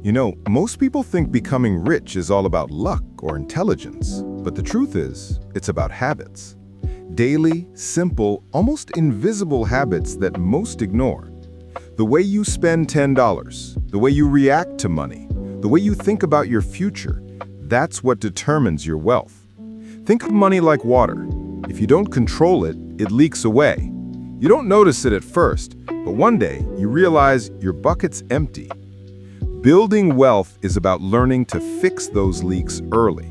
Most people think becoming rich is all about luck or intelligence, but the truth is, it's about habits. Daily, simple, almost invisible habits that most ignore. The way you spend $10, the way you react to money, the way you think about your future, that's what determines your wealth. Think of money like water. If you don't control it, it leaks away. You don't notice it at first, but one day you realize your bucket's empty. Building wealth is about learning to fix those leaks early.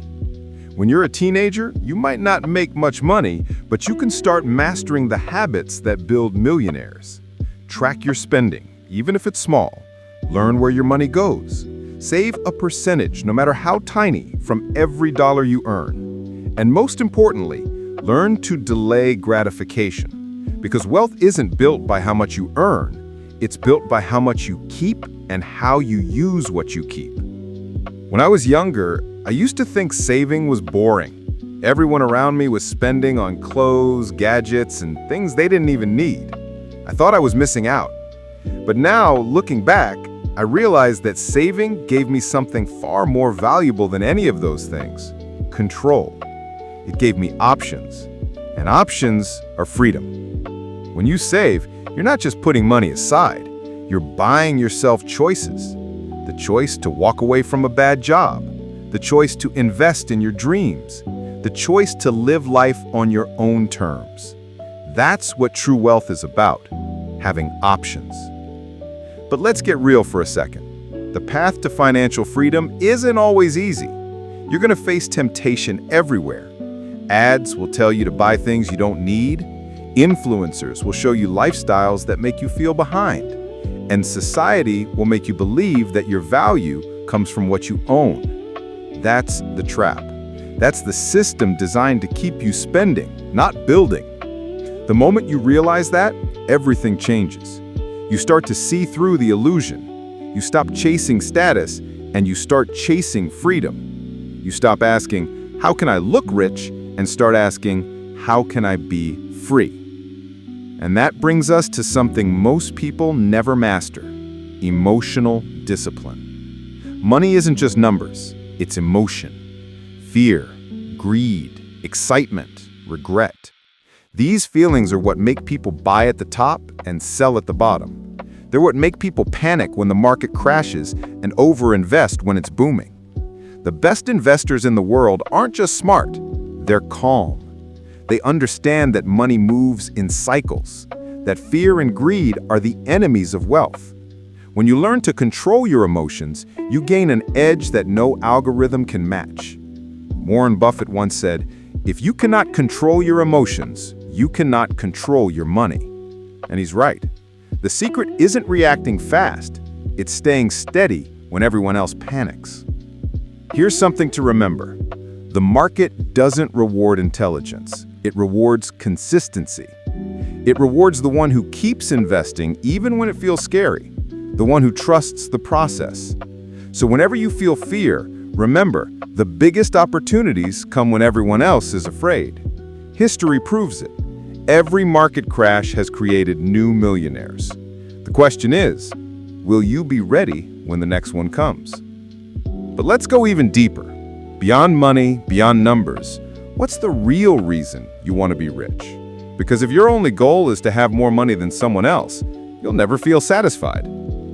When you're a teenager, you might not make much money, but you can start mastering the habits that build millionaires. Track your spending, even if it's small. Learn where your money goes. Save a percentage, no matter how tiny, from every dollar you earn. And most importantly, learn to delay gratification. Because wealth isn't built by how much you earn, it's built by how much you keep and how you use what you keep. When I was younger, I used to think saving was boring. Everyone around me was spending on clothes, gadgets, and things they didn't even need. I thought I was missing out. But now, looking back, I realized that saving gave me something far more valuable than any of those things: control. It gave me options, and options are freedom. When you save, you're not just putting money aside, you're buying yourself choices. The choice to walk away from a bad job, the choice to invest in your dreams, the choice to live life on your own terms. That's what true wealth is about, having options. But let's get real for a second. The path to financial freedom isn't always easy. You're going to face temptation everywhere. Ads will tell you to buy things you don't need. Influencers will show you lifestyles that make you feel behind. And society will make you believe that your value comes from what you own. That's the trap. That's the system designed to keep you spending, not building. The moment you realize that, everything changes. You start to see through the illusion. You stop chasing status, and you start chasing freedom. You stop asking, how can I look rich? And start asking, how can I be free? And that brings us to something most people never master: emotional discipline. Money isn't just numbers, it's emotion. Fear, greed, excitement, regret. These feelings are what make people buy at the top and sell at the bottom. They're what make people panic when the market crashes and overinvest when it's booming. The best investors in the world aren't just smart, they're calm. They understand that money moves in cycles, that fear and greed are the enemies of wealth. When you learn to control your emotions, you gain an edge that no algorithm can match. Warren Buffett once said, "If you cannot control your emotions, you cannot control your money." And he's right. The secret isn't reacting fast, it's staying steady when everyone else panics. Here's something to remember. The market doesn't reward intelligence. It rewards consistency. It rewards the one who keeps investing even when it feels scary, the one who trusts the process. So whenever you feel fear, remember, the biggest opportunities come when everyone else is afraid. History proves it. Every market crash has created new millionaires. The question is, will you be ready when the next one comes? But let's go even deeper. Beyond money, beyond numbers, what's the real reason you want to be rich? Because if your only goal is to have more money than someone else, you'll never feel satisfied.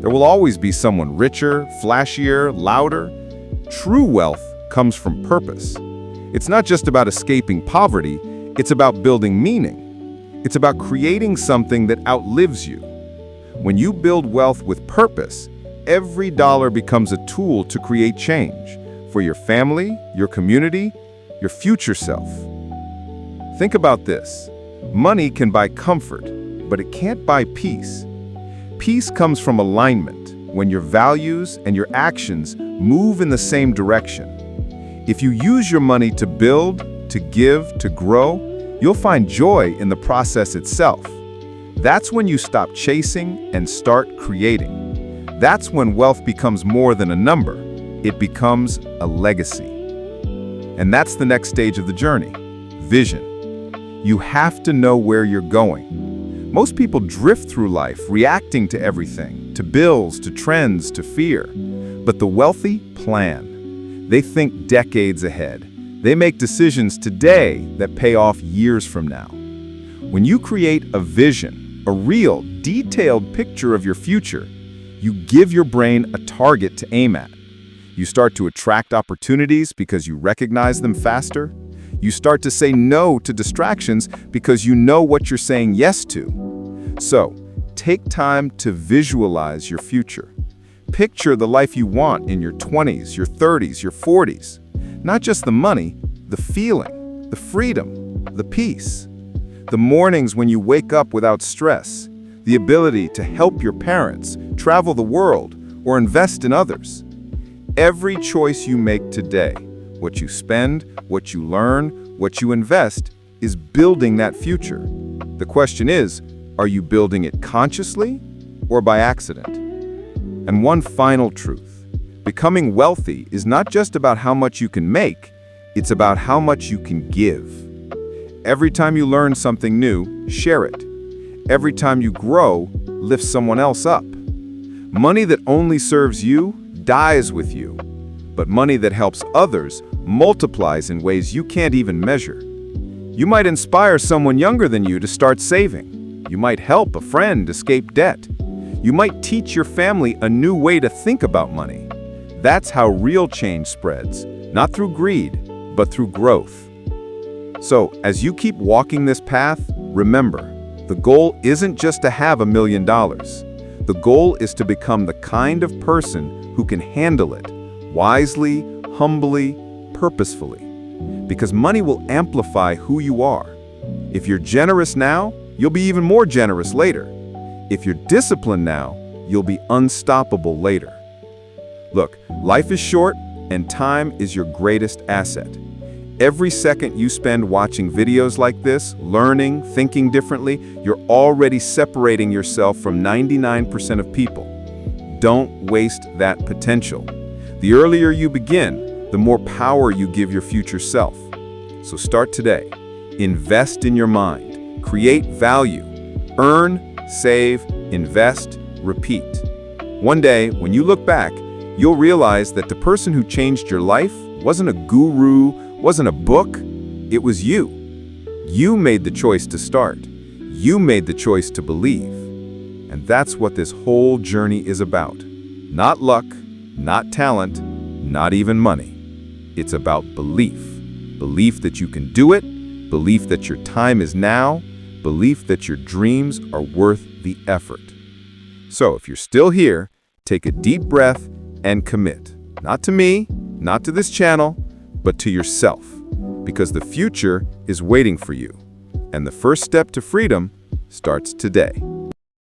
There will always be someone richer, flashier, louder. True wealth comes from purpose. It's not just about escaping poverty, it's about building meaning. It's about creating something that outlives you. When you build wealth with purpose, every dollar becomes a tool to create change for your family, your community, your future self. Think about this. Money can buy comfort, but it can't buy peace. Peace comes from alignment, when your values and your actions move in the same direction. If you use your money to build, to give, to grow, you'll find joy in the process itself. That's when you stop chasing and start creating. That's when wealth becomes more than a number. It becomes a legacy. And that's the next stage of the journey: vision. You have to know where you're going. Most people drift through life reacting to everything, to bills, to trends, to fear. But the wealthy plan. They think decades ahead. They make decisions today that pay off years from now. When you create a vision, a real, detailed picture of your future, you give your brain a target to aim at. You start to attract opportunities because you recognize them faster. You start to say no to distractions because you know what you're saying yes to. So, take time to visualize your future. Picture the life you want in your 20s, your 30s, your 40s. Not just the money, the feeling, the freedom, the peace. The mornings when you wake up without stress, the ability to help your parents, travel the world, or invest in others. Every choice you make today, what you spend, what you learn, what you invest, is building that future. The question is, are you building it consciously or by accident? And one final truth. Becoming wealthy is not just about how much you can make, it's about how much you can give. Every time you learn something new, share it. Every time you grow, lift someone else up. Money that only serves you dies with you, but money that helps others multiplies in ways you can't even measure. You might inspire someone younger than you to start saving. You might help a friend escape debt. You might teach your family a new way to think about money. That's how real change spreads, not through greed, but through growth. So, as you keep walking this path, remember, the goal isn't just to have $1 million. The goal is to become the kind of person who can handle it wisely, humbly, purposefully. Because money will amplify who you are. If you're generous now, you'll be even more generous later. If you're disciplined now, you'll be unstoppable later. Look, life is short and time is your greatest asset. Every second you spend watching videos like this, learning, thinking differently, you're already separating yourself from 99% of people. Don't waste that potential. The earlier you begin, the more power you give your future self. So start today. Invest in your mind. Create value. Earn, save, invest, repeat. One day, when you look back, you'll realize that the person who changed your life wasn't a guru, wasn't a book, it was you. You made the choice to start. You made the choice to believe. And that's what this whole journey is about. Not luck, not talent, not even money. It's about belief. Belief that you can do it, belief that your time is now, belief that your dreams are worth the effort. So if you're still here, take a deep breath and commit. Not to me, not to this channel, but to yourself. Because the future is waiting for you. And the first step to freedom starts today.